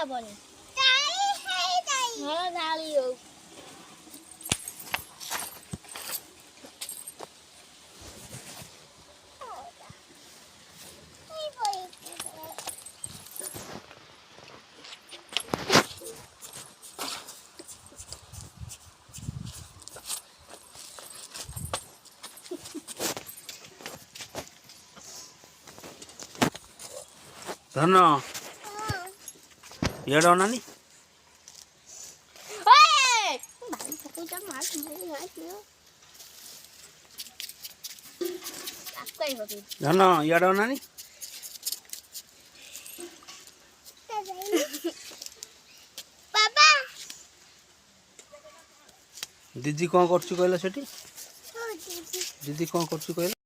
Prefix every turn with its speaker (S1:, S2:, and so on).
S1: ହବନି। ହଁ ଢାଳି ହଉ।
S2: धन इड अनानी धन इड अनानी दीदी कौन कर दीदी कौन कर